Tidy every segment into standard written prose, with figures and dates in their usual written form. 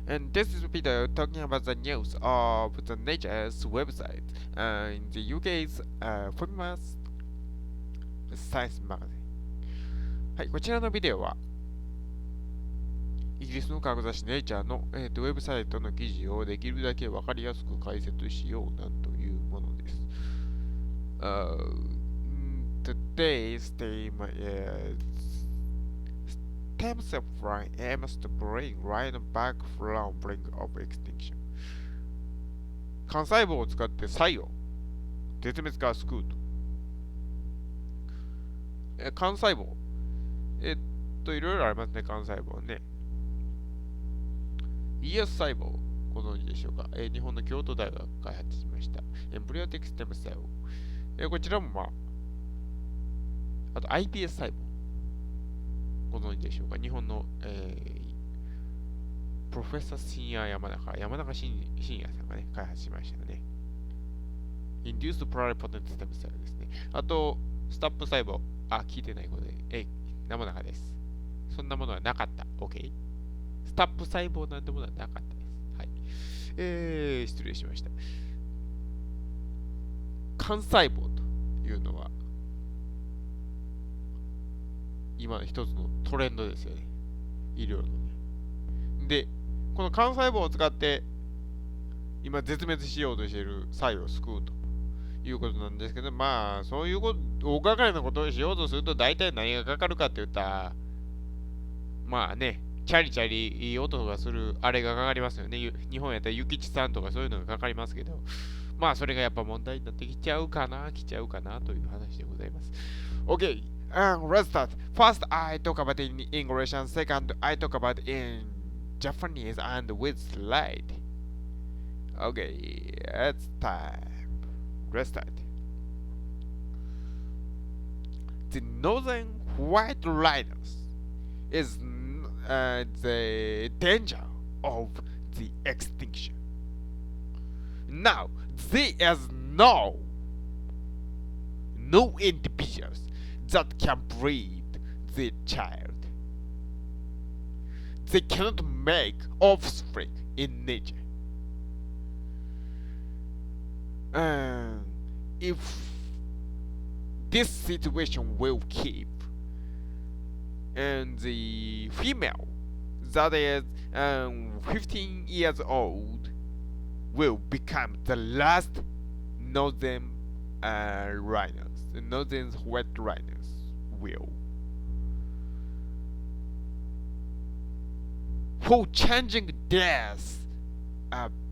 And this is a video talking about the news of the Nature's website in the UK's famous science magazine。はい、こちらのビデオはイギリスの科学雑誌ネイチャーの、ウェブサイトの記事をできるだけわかりやすく解説しようなというものです。Today's theme is stem cell fly aims to bring right back from brink of extinction。幹細胞を使ってサイを絶滅から救うと。幹細胞。いろいろありますね、幹細胞ね。イエス細胞、ご存知でしょうか。日本の京都大学が開発しました。エンブリオティックステムセル。こちらもあと iPS 細胞。ご存知でしょうか。日本の、プロフェッサー深夜山中深也さんがね、開発しましたね。Induced Pluripotent Stem Cell ですね。あと、スタップ細胞。聞いてないことで、生中です。そんなものはなかった。OK。スタップ細胞なんてものはなかったです。はい。失礼しました。幹細胞というのは、今の一つのトレンドですよね。医療のね。で、この幹細胞を使って、今絶滅しようとしているサイを救うということなんですけど、そういう大掛かりなことをしようとすると、大体何がかかるかって言ったら、チャリチャリいい音がするあれがかかりますよね。日本やったら諭吉さんとかそういうのがかかりますけど、それがやっぱ問題になってきちゃうかなという話でございます。OK, let's start. First, I talk about in English, and second, I talk about in Japanese and with slide. Okay, it's time. Let's start. The northern white rhinos is the danger of the extinction. Now, there is no individuals that can breed the child. They cannot make offspring in nature. If this situation will keep, and the female that is 15 years old will become the last northern rhinos. The northern white rhinos will. For changing this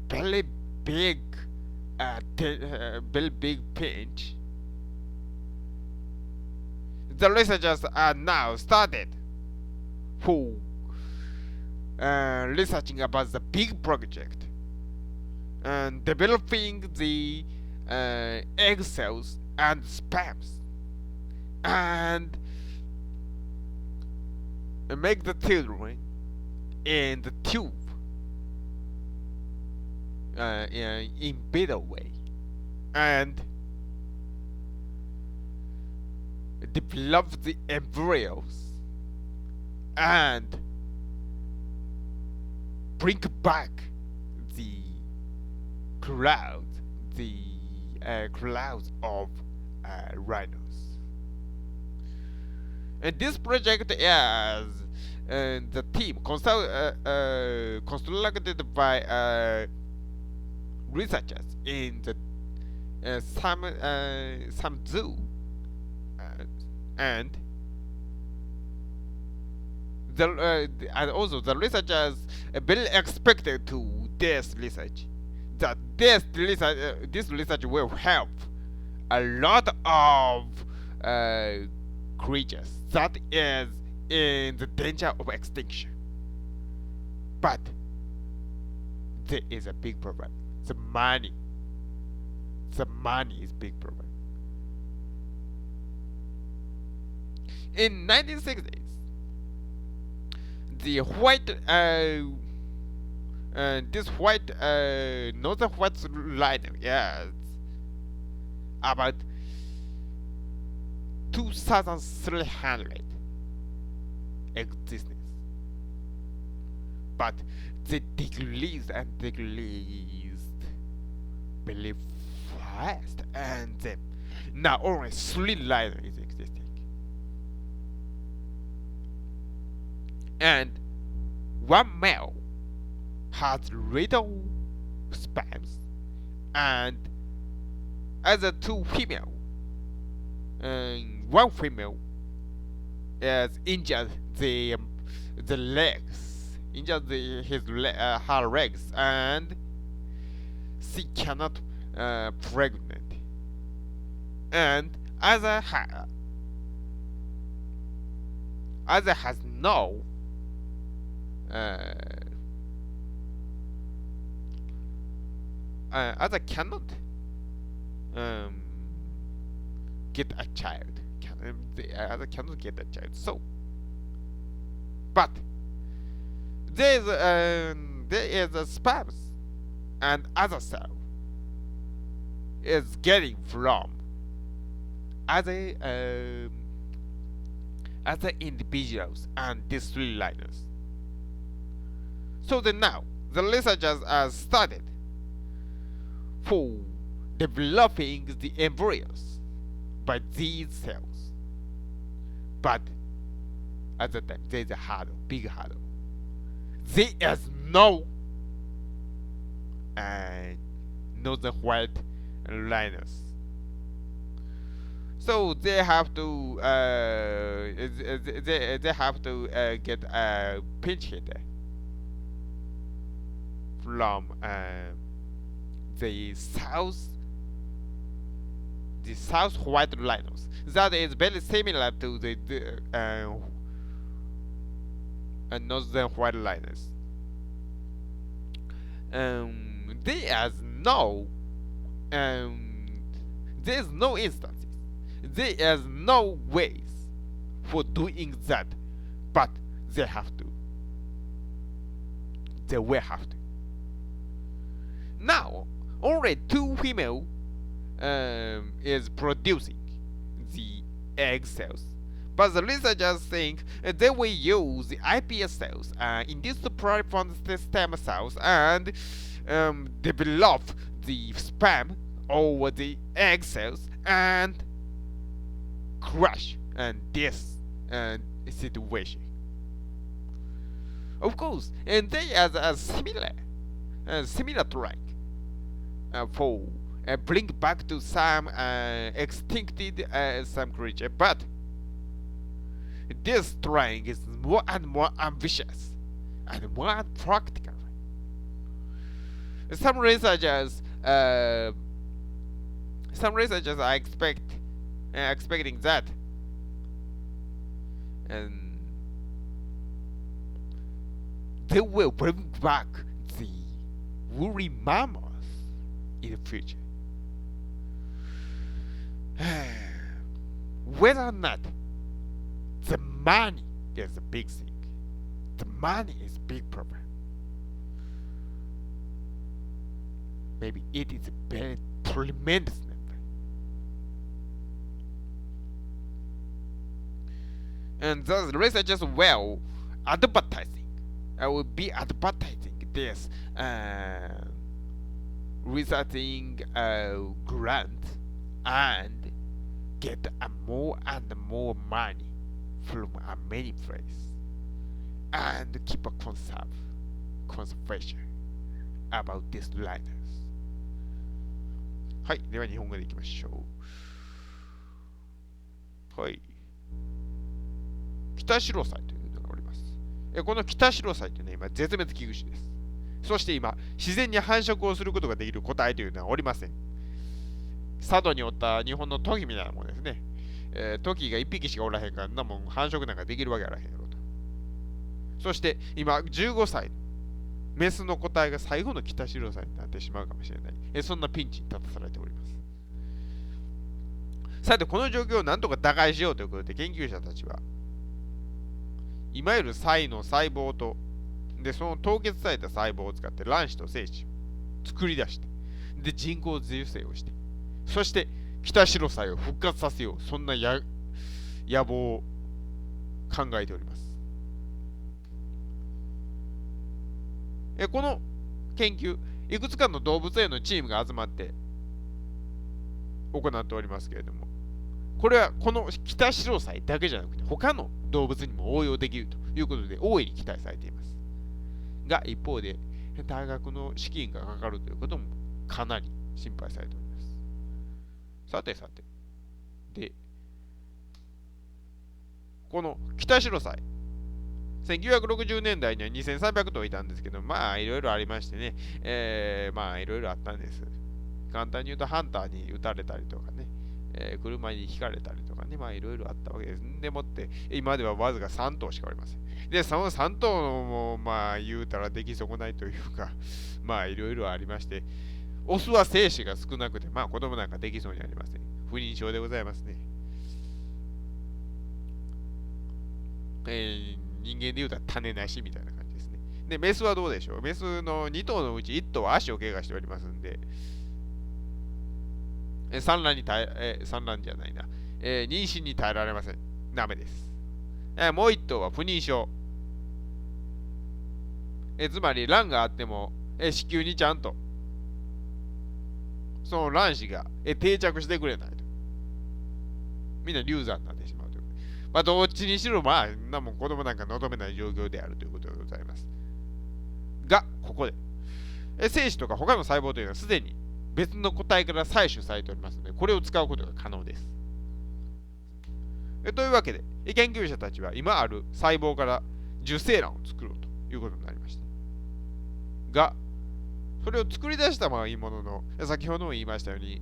very big pinch, the researchers are now started for researching about the big project and developing the egg cells and sperms and make the children in the tube in better way and develop the embryos and bring back the clouds of rhinos. And this project is the team constructed by researchers in the some zoo and also the researchers very expected to this research that this research will help a lot of creatures that is in the danger of extinction. But there is a big problem. The money is big problem. In 1960s, the northern white rhino, yes, about 2,300 existence. But they decreased and decreased very fast, and then now only 3 lines is existing. And one male has little sperms, and other 2 female, and one female is injured the legs, injured her legs, and she cannot pregnant, and other has no other cannot get a child. The other cannot get a child. So, but there is a sperms and other cell is getting from other individuals and these 3 liners. So then now the researchers are started for developing the embryos by these cells. But at the time there is a hurdle, big hurdle. There is no the white liners. So they have to get a pinch hitter from the south white liners. That is very similar to the northern white liners. There's no instances. There is no ways for doing that, but they will have to. Now, only 2 female is producing the egg cells, but the researchers think they will use the iPS cells, induced pluripotent stem cells, and develop the sperm over the egg cells and crush this situation. Of course, and they are a similar track for bring back to some extincted some creature, but this trying is more and more ambitious and more practical. Some researchers are expecting that, and they will bring back the woolly mammoths in the future. Whether or not the money is a big thing, the money is a big problem. Maybe it is a very tremendous number. And those researchers will be advertising this researching grant and get more and more money from many places and keep a conservation about these liners. はい、では日本語でいきましょう。はい。北白菜というのがおります。この北白菜というのは今絶滅危惧種です。そして今自然に繁殖をすることができる個体というのはおりません。佐渡におった日本のトキみたいなものですね。トキが1匹しかおらへんからなもん繁殖なんかできるわけあらへんやろと。そして今15歳メスの個体が最後の北白菜になってしまうかもしれない。そんなピンチに立たされております。さてこの状況を何とか打開しようということで研究者たちはいわゆるサイの細胞とでその凍結された細胞を使って卵子と精子を作り出してで人工授精をしてそして北白菜を復活させようそんな野望を考えております。この研究、いくつかの動物園のチームが集まって行っておりますけれども、これはこのキタシロサイだけじゃなくて、他の動物にも応用できるということで、大いに期待されています。が、一方で、大学の資金がかかるということもかなり心配されております。さてさて。で、このキタシロサイ、1960年代には2300頭いたんですけど、まあ、いろいろありましてね、まあ、いろいろあったんです。簡単に言うと、ハンターに撃たれたりとかね、車にひかれたりとかね、まあ、いろいろあったわけです。でもって、今ではわずか3頭しかおりません。で、その3頭も、まあ、言うたら出来損ないというか、まあ、いろいろありまして、オスは精子が少なくて、まあ、子供なんかできそうにありません。不妊症でございますね。人間で言うたら種なしみたいな感じですね。で、メスはどうでしょう。メスの2頭のうち1頭は足を怪我しておりますんで、産卵じゃないな、妊娠に耐えられません。ダメです。もう1頭は不妊症。つまり卵があっても、子宮にちゃんとその卵子が定着してくれないと。みんな流産になってしまうという。まあ、どっちにしろ、まあ、なもん子供なんか望めない状況であるということでございます。が、ここで、精子とか他の細胞というのはすでに別の個体から採取されておりますので、これを使うことが可能です。というわけで、研究者たちは今ある細胞から受精卵を作ろうということになりました。が、それを作り出したままいいものの、先ほども言いましたように、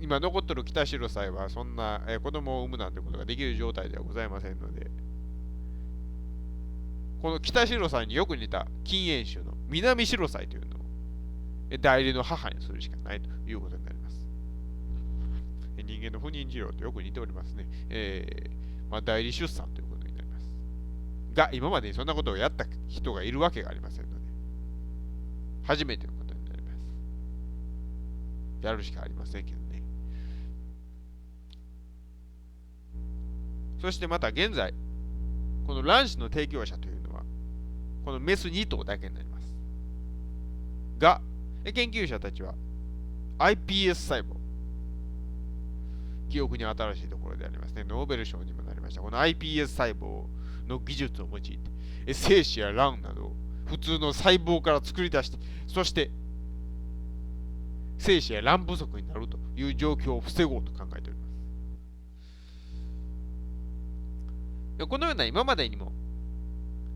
今残っているキタシロサイはそんな子供を産むなんてことができる状態ではございませんので、このキタシロサイによく似た近縁種の南シロサイというのを代理の母にするしかないということになります。人間の不妊治療とよく似ておりますね。まあ、代理出産ということになります。が、今までにそんなことをやった人がいるわけがありませんので、初めてのことになります。やるしかありませんけどね。そしてまた現在、この卵子の提供者というのは、このメス2頭だけになります。が、研究者たちは iPS 細胞、記憶に新しいところでありますね。ノーベル賞にもなりました。この iPS 細胞の技術を用いて、精子や卵などを普通の細胞から作り出して、そして精子や卵不足になるという状況を防ごうと考えております。このような今までにも、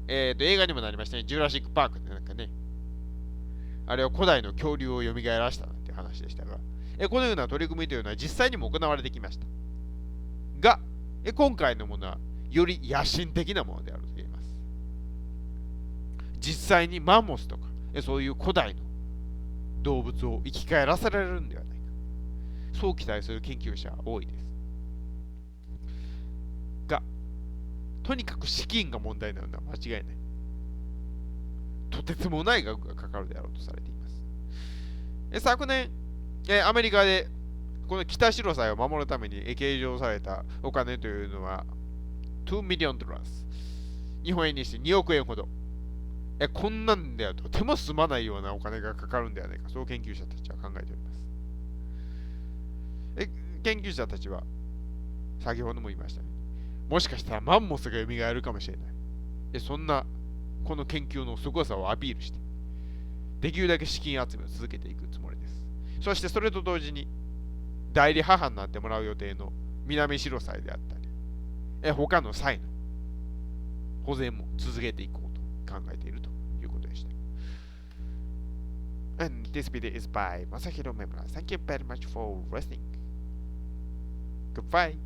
映画にもなりましたね。ジュラシック・パークってなんかね、あれは古代の恐竜を蘇らしたなんていう話でしたが、このような取り組みというのは実際にも行われてきました。が、今回のものはより野心的なものであると言います。実際にマンモスとか、そういう古代の動物を生き返らせられるんではないか。そう期待する研究者は多いです。が、とにかく資金が問題なのは間違いない。とてつもない額がかかるであろうとされています。昨年、アメリカでこの北シロサイを守るために計上されたお金というのは2ミリオンドラ日本円にして2億円ほど。こんなんではとても済まないようなお金がかかるんではないか、そう研究者たちは考えております。研究者たちは先ほども言いましたね。もしかしたらマンモスが蘇るかもしれない。そんなこの研究の凄さをアピールして、できるだけ資金集めを続けていくつもりです。そしてそれと同時に、代理母になってもらう予定の南シロサイであったり、他のサイの保全も続けていこうと考えているということでした。And this video is by MASAHIRO MIMURA. Thank you very much for listening. Goodbye.